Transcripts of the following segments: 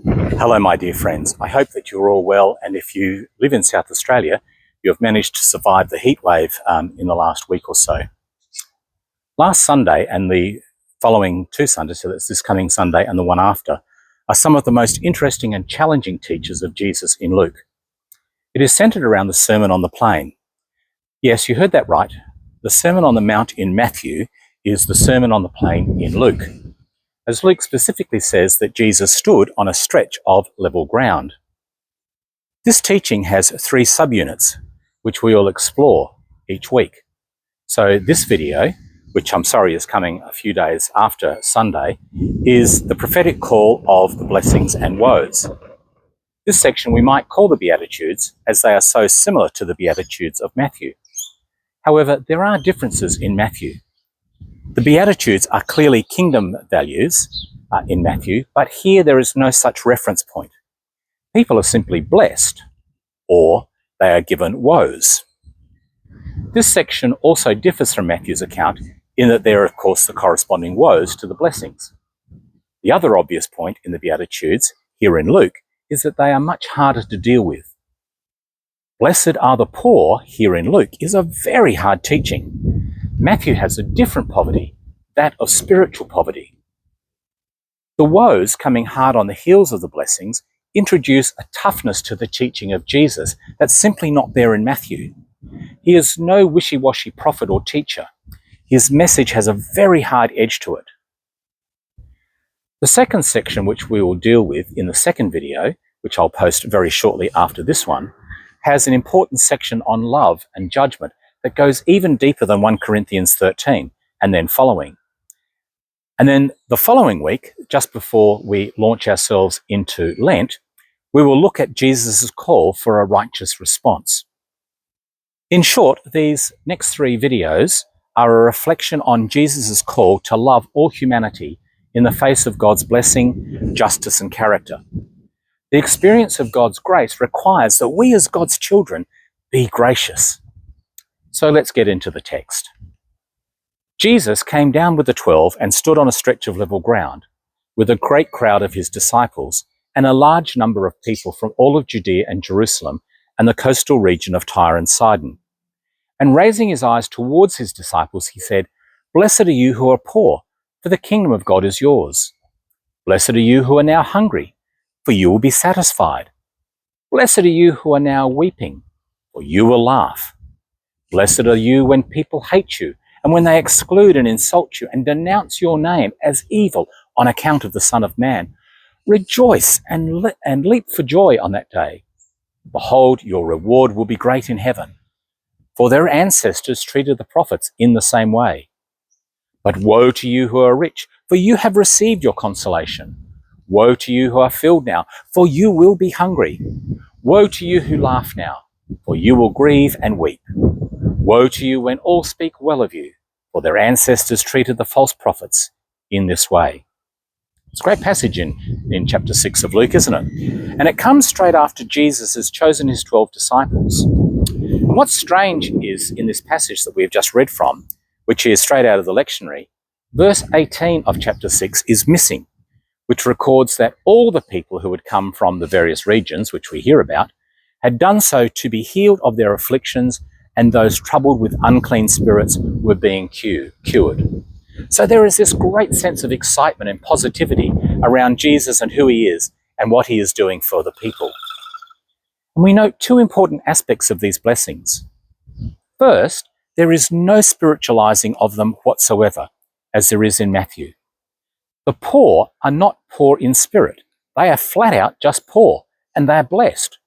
Hello, my dear friends. I hope that you're all well, and if you live in South Australia, you have managed to survive the heat wave in the last week or so. Last Sunday and the following two Sundays, so that's this coming Sunday and the one after, are some of the most interesting and challenging teachers of Jesus in Luke. It is centered around the Sermon on the Plain. Yes, you heard that right. The Sermon on the Mount in Matthew is the Sermon on the Plain in Luke, as Luke specifically says that Jesus stood on a stretch of level ground. This teaching has 3 subunits, which we will explore each week. So this video, which I'm sorry is coming a few days after Sunday, is the prophetic call of the blessings and woes. This section we might call the Beatitudes, as they are so similar to the Beatitudes of Matthew. However, there are differences in Matthew. The Beatitudes are clearly kingdom values in Matthew, but here there is no such reference point. People are simply blessed, or they are given woes. This section also differs from Matthew's account in that there are, of course, the corresponding woes to the blessings. The other obvious point in the Beatitudes, here in Luke, is that they are much harder to deal with. Blessed are the poor, here in Luke, is a very hard teaching. Matthew has a different poverty, that of spiritual poverty. The woes, coming hard on the heels of the blessings, introduce a toughness to the teaching of Jesus that's simply not there in Matthew. He is no wishy-washy prophet or teacher. His message has a very hard edge to it. The second section, which we will deal with in the second video, which I'll post very shortly after this one, has an important section on love and judgment that goes even deeper than 1 Corinthians 13 and then following. And then the following week, just before we launch ourselves into Lent, we will look at Jesus' call for a righteous response. In short, these next 3 videos are a reflection on Jesus' call to love all humanity in the face of God's blessing, justice, and character. The experience of God's grace requires that we as God's children be gracious. So let's get into the text. Jesus came down with the 12 and stood on a stretch of level ground with a great crowd of his disciples and a large number of people from all of Judea and Jerusalem and the coastal region of Tyre and Sidon. And raising his eyes towards his disciples, he said, "Blessed are you who are poor, for the kingdom of God is yours. Blessed are you who are now hungry, for you will be satisfied. Blessed are you who are now weeping, for you will laugh. Blessed are you when people hate you, and when they exclude and insult you and denounce your name as evil on account of the Son of Man. Rejoice and leap for joy on that day. Behold, your reward will be great in heaven, for their ancestors treated the prophets in the same way. But woe to you who are rich, for you have received your consolation. Woe to you who are filled now, for you will be hungry. Woe to you who laugh now, for you will grieve and weep. Woe to you when all speak well of you, for their ancestors treated the false prophets in this way." It's a great passage in chapter 6 of Luke, isn't it? And it comes straight after Jesus has chosen his 12 disciples. And what's strange is in this passage that we've just read from, which is straight out of the lectionary, verse 18 of chapter 6 is missing, which records that all the people who had come from the various regions, which we hear about, had done so to be healed of their afflictions, and those troubled with unclean spirits were being cured. So there is this great sense of excitement and positivity around Jesus and who he is and what he is doing for the people. And we note 2 important aspects of these blessings. First, there is no spiritualizing of them whatsoever, as there is in Matthew. The poor are not poor in spirit. They are flat out just poor, and they are blessed.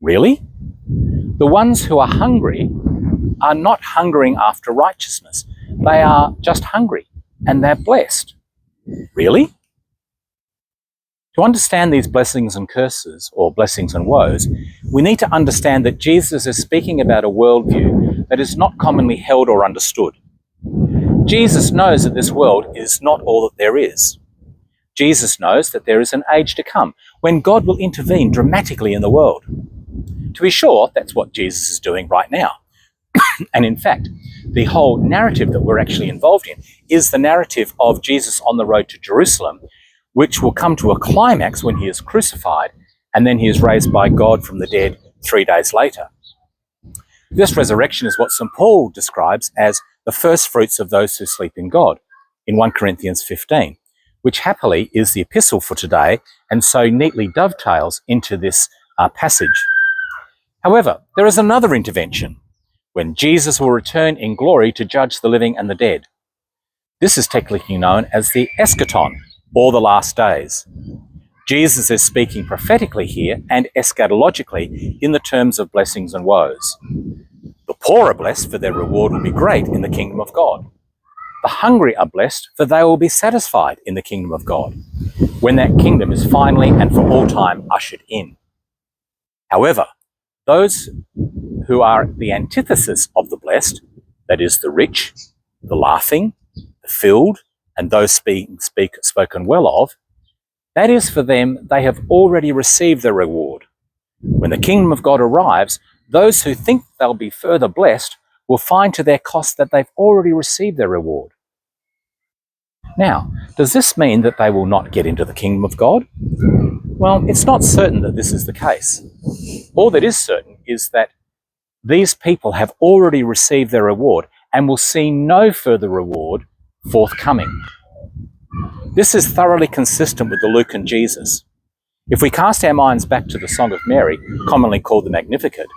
Really? The ones who are hungry are not hungering after righteousness. They are just hungry, and they're blessed. Really? To understand these blessings and curses, or blessings and woes, we need to understand that Jesus is speaking about a worldview that is not commonly held or understood. Jesus knows that this world is not all that there is. Jesus knows that there is an age to come when God will intervene dramatically in the world. To be sure, that's what Jesus is doing right now. And in fact, the whole narrative that we're actually involved in is the narrative of Jesus on the road to Jerusalem, which will come to a climax when he is crucified, and then he is raised by God from the dead 3 days later. This resurrection is what St. Paul describes as the first fruits of those who sleep in God in 1 Corinthians 15, which happily is the epistle for today and so neatly dovetails into this passage. However, there is another intervention when Jesus will return in glory to judge the living and the dead. This is technically known as the eschaton, or the last days. Jesus is speaking prophetically here and eschatologically in the terms of blessings and woes. The poor are blessed, for their reward will be great in the kingdom of God. The hungry are blessed, for they will be satisfied in the kingdom of God, when that kingdom is finally and for all time ushered in. However, those who are the antithesis of the blessed, that is the rich, the laughing, the filled, and those spoken well of, that is for them, they have already received their reward. When the kingdom of God arrives, those who think they'll be further blessed will find to their cost that they've already received their reward. Now, does this mean that they will not get into the kingdom of God? Well, it's not certain that this is the case. All that is certain is that these people have already received their reward and will see no further reward forthcoming. This is thoroughly consistent with the Lucan Jesus. If we cast our minds back to the Song of Mary, commonly called the Magnificat,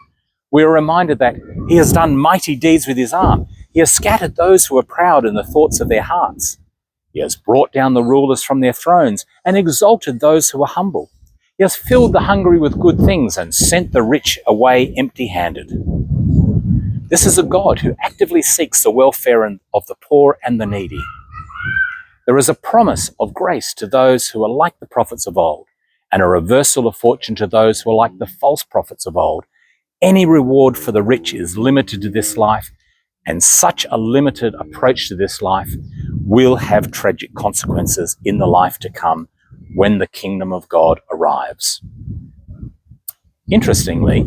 we are reminded that he has done mighty deeds with his arm. He has scattered those who are proud in the thoughts of their hearts. He has brought down the rulers from their thrones and exalted those who are humble. He has filled the hungry with good things and sent the rich away empty-handed. This is a God who actively seeks the welfare of the poor and the needy. There is a promise of grace to those who are like the prophets of old, and a reversal of fortune to those who are like the false prophets of old. Any reward for the rich is limited to this life, and such a limited approach to this life will have tragic consequences in the life to come when the kingdom of God arrives. Interestingly,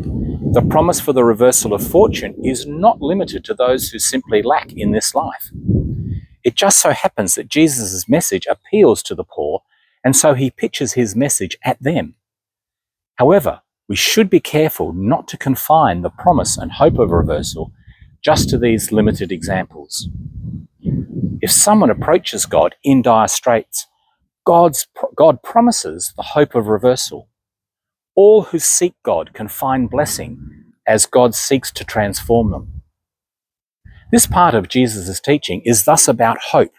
the promise for the reversal of fortune is not limited to those who simply lack in this life. It just so happens that Jesus' message appeals to the poor, and so he pitches his message at them. However, we should be careful not to confine the promise and hope of reversal just to these limited examples. If someone approaches God in dire straits, God promises the hope of reversal. All who seek God can find blessing as God seeks to transform them. This part of Jesus' teaching is thus about hope.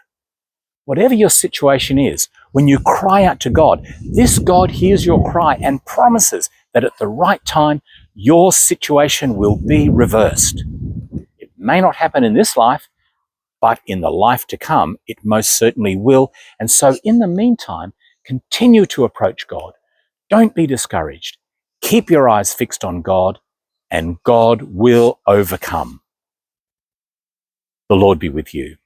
Whatever your situation is, when you cry out to God, this God hears your cry and promises that at the right time, your situation will be reversed. It may not happen in this life, but in the life to come, it most certainly will. And so in the meantime, continue to approach God. Don't be discouraged. Keep your eyes fixed on God, and God will overcome. The Lord be with you.